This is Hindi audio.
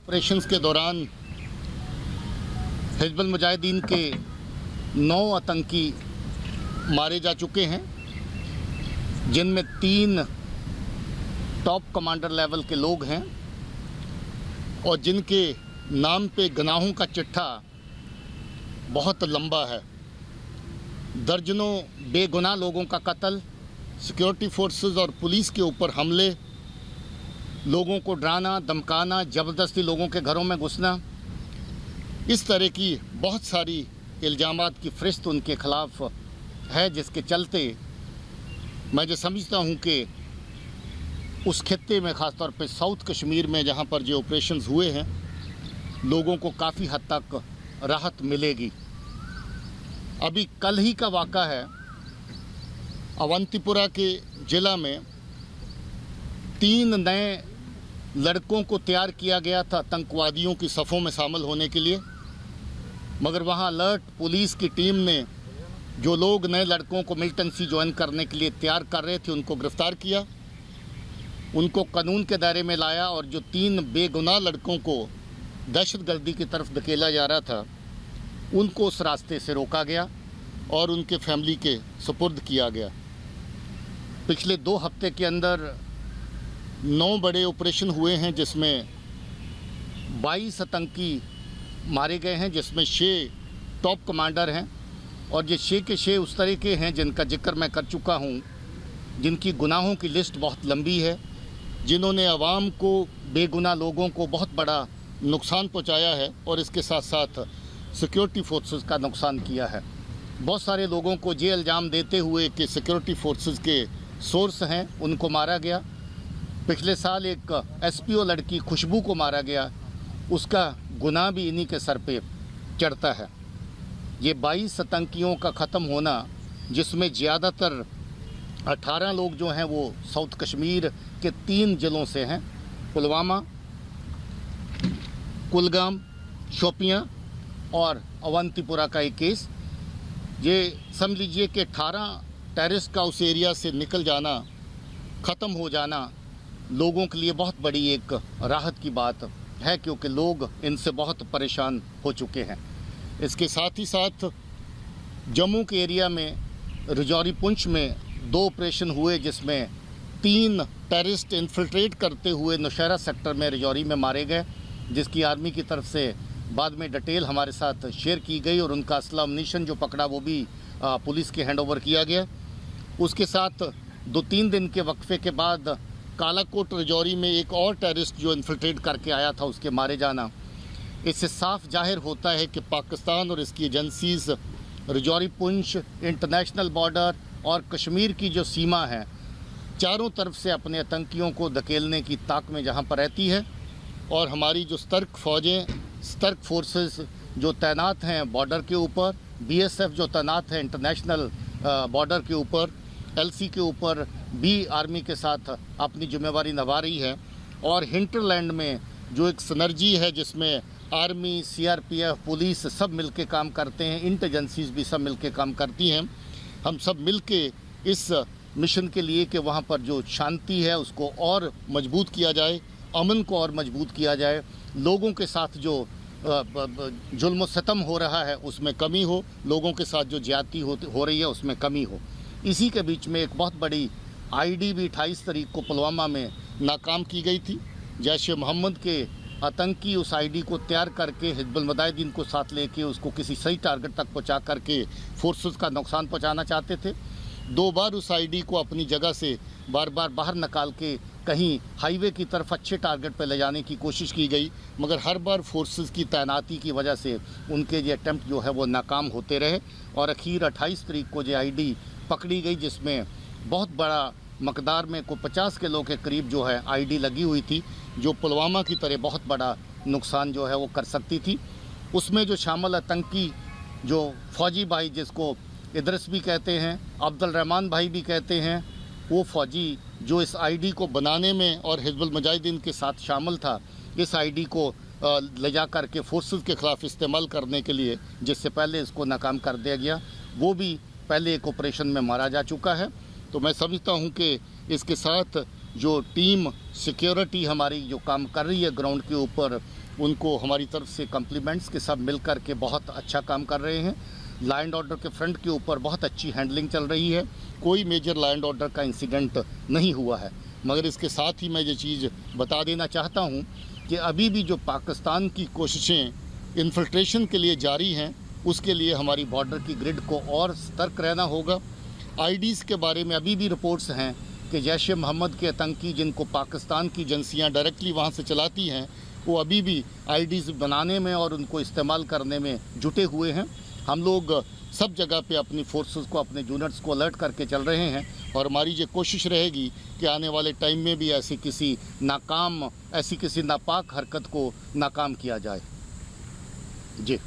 ऑपरेशंस के दौरान हिजबुल मुजाहिदीन के 9 आतंकी मारे जा चुके हैं, जिनमें 3 टॉप कमांडर लेवल के लोग हैं और जिनके नाम पे गुनाहों का चिट्ठा बहुत लंबा है। दर्जनों बेगुनाह लोगों का कत्ल, सिक्योरिटी फोर्सेस और पुलिस के ऊपर हमले, लोगों को डराना धमकाना, ज़बरदस्ती लोगों के घरों में घुसना, इस तरह की बहुत सारी इल्ज़ामात की फ़हरिस्त उनके ख़िलाफ़ है, जिसके चलते मैं जो समझता हूँ कि उस खित्ते में, ख़ास तौर पे साउथ कश्मीर में जहाँ पर जो ऑपरेशंस हुए हैं, लोगों को काफ़ी हद तक राहत मिलेगी। अभी कल ही का वाक़ा है, अवंतीपुरा के ज़िला में 3 नए लड़कों को तैयार किया गया था आतंकवादियों की सफ़ों में शामिल होने के लिए, मगर वहां अलर्ट पुलिस की टीम ने जो लोग नए लड़कों को मिलिटेंसी ज्वाइन करने के लिए तैयार कर रहे थे उनको गिरफ़्तार किया, उनको कानून के दायरे में लाया और जो 3 बेगुनाह लड़कों को दहशतगर्दी की तरफ धकेला जा रहा था उनको उस रास्ते से रोका गया और उनके फैमिली के सुपुर्द किया गया। पिछले 2 हफ्ते के अंदर 9 बड़े ऑपरेशन हुए हैं, जिसमें 22 आतंकी मारे गए हैं, जिसमें 6 टॉप कमांडर हैं और ये 6 के 6 उस तरह के हैं जिनका जिक्र मैं कर चुका हूँ, जिनकी गुनाहों की लिस्ट बहुत लंबी है, जिन्होंने आवाम को, बेगुनाह लोगों को बहुत बड़ा नुकसान पहुँचाया है और इसके साथ साथ सिक्योरिटी फोर्सेस का नुकसान किया है। बहुत सारे लोगों को ये इल्ज़ाम देते हुए कि सिक्योरिटी फोर्सेस के सोर्स हैं उनको मारा गया। पिछले साल एक एसपीओ लड़की खुशबू को मारा गया, उसका गुनाह भी इन्हीं के सर पे चढ़ता है। ये 22 आतंकियों का ख़त्म होना, जिसमें ज़्यादातर 18 लोग जो हैं वो साउथ कश्मीर के 3 ज़िलों से हैं, पुलवामा, कुलगाम, शोपियां और अवंतीपुरा का एक केस। ये समझ लीजिए कि 18 टेररिस्ट का उस एरिया से निकल जाना, ख़त्म हो जाना लोगों के लिए बहुत बड़ी एक राहत की बात है, क्योंकि लोग इनसे बहुत परेशान हो चुके हैं। इसके साथ ही साथ जम्मू के एरिया में रजौरी पुंछ में 2 ऑपरेशन हुए, जिसमें 3 टेररिस्ट इन्फिल्ट्रेट करते हुए नौशहरा सेक्टर में रजौरी में मारे गए, जिसकी आर्मी की तरफ से बाद में डिटेल हमारे साथ शेयर की गई और उनका असला अम्नीशन जो पकड़ा वो भी पुलिस के हैंड ओवर किया गया। उसके साथ 2-3 दिन के वक्फे के बाद कालाकोट रजौरी में एक और टेररिस्ट जो इन्फिल्ट्रेट करके आया था, उसके मारे जाना, इससे साफ जाहिर होता है कि पाकिस्तान और इसकी agencies Rajouri Poonch, international border और कश्मीर की जो सीमा है, चारों तरफ से अपने आतंकियों को धकेलने की ताक में जहां पर रहती है। और हमारी जो सतर्क फ़ौजें, सतर्क फोर्सेस जो तैनात हैं बॉर्डर के ऊपर, बीएसएफ जो तैनात है इंटरनेशनल बॉर्डर के ऊपर, एलसी के ऊपर भी आर्मी के साथ अपनी जिम्मेवारी निभा रही है। और हिंटरलैंड में जो एक सिनर्जी है, जिसमें आर्मी, सीआरपीएफ, पुलिस सब मिलके काम करते हैं, इंटेलिजेंसीज भी सब मिलके काम करती हैं। हम सब मिलके इस मिशन के लिए कि वहाँ पर जो शांति है उसको और मजबूत किया जाए, अमन को और मजबूत किया जाए, लोगों के साथ जो जुल्म सितम हो रहा है उसमें कमी हो, लोगों के साथ जो ज्यादती हो रही है उसमें कमी हो। इसी के बीच में एक बहुत बड़ी आईडी भी 28 तारीख को पुलवामा में नाकाम की गई थी। जैश ए मोहम्मद के आतंकी उस आईडी को तैयार करके हिजबुल मुजाहिदीन को साथ लेके उसको किसी सही टारगेट तक पहुंचा करके फोर्सेस का नुकसान पहुंचाना चाहते थे। 2 बार उस आईडी को अपनी जगह से बार बाहर निकाल के कहीं हाईवे की तरफ अच्छे टारगेट पर ले जाने की कोशिश की गई, मगर हर बार फोर्सेस की तैनाती की वजह से उनके ये अटैम्प्ट जो है वो नाकाम होते रहे और आखिर 28 तारीख को ये आईडी पकड़ी गई, जिसमें बहुत बड़ा मकदार में को 50 किलो के करीब जो है आईडी लगी हुई थी, जो पुलवामा की तरह बहुत बड़ा नुकसान जो है वो कर सकती थी। उसमें जो शामिल आतंकी जो फ़ौजी भाई, जिसको इदरिस भी कहते हैं, अब्दुल रहमान भाई भी कहते हैं, वो फ़ौजी जो इस आईडी को बनाने में और हिजबुल मुजाहिदीन के साथ शामिल था, इस आईडी को ले जा कर के फोर्सेस के ख़िलाफ़ इस्तेमाल करने के लिए, जिससे पहले इसको नाकाम कर दिया गया, वो भी पहले एक ऑपरेशन में मारा जा चुका है। तो मैं समझता हूँ कि इसके साथ जो टीम सिक्योरिटी हमारी जो काम कर रही है ग्राउंड के ऊपर, उनको हमारी तरफ से कम्प्लीमेंट्स के सब मिल कर के बहुत अच्छा काम कर रहे हैं। लॉ एंड ऑर्डर के फ्रंट के ऊपर बहुत अच्छी हैंडलिंग चल रही है, कोई मेजर लॉ एंड ऑर्डर का इंसिडेंट नहीं हुआ है। मगर इसके साथ ही मैं ये चीज़ बता देना चाहता हूँ कि अभी भी जो पाकिस्तान की कोशिशें इन्फिल्ट्रेशन के लिए जारी हैं, उसके लिए हमारी बॉर्डर की ग्रिड को और सतर्क रहना होगा। आईडीज़ के बारे में अभी भी रिपोर्ट्स हैं कि जैश ए मोहम्मद के आतंकी, जिनको पाकिस्तान की एजेंसियाँ डायरेक्टली वहाँ से चलाती हैं, वो अभी भी आईडीज़ बनाने में और उनको इस्तेमाल करने में जुटे हुए हैं। हम लोग सब जगह पे अपनी फोर्सेस को, अपने यूनिट्स को अलर्ट करके चल रहे हैं और हमारी ये कोशिश रहेगी कि आने वाले टाइम में भी ऐसी किसी नापाक हरकत को नाकाम किया जाए। जी।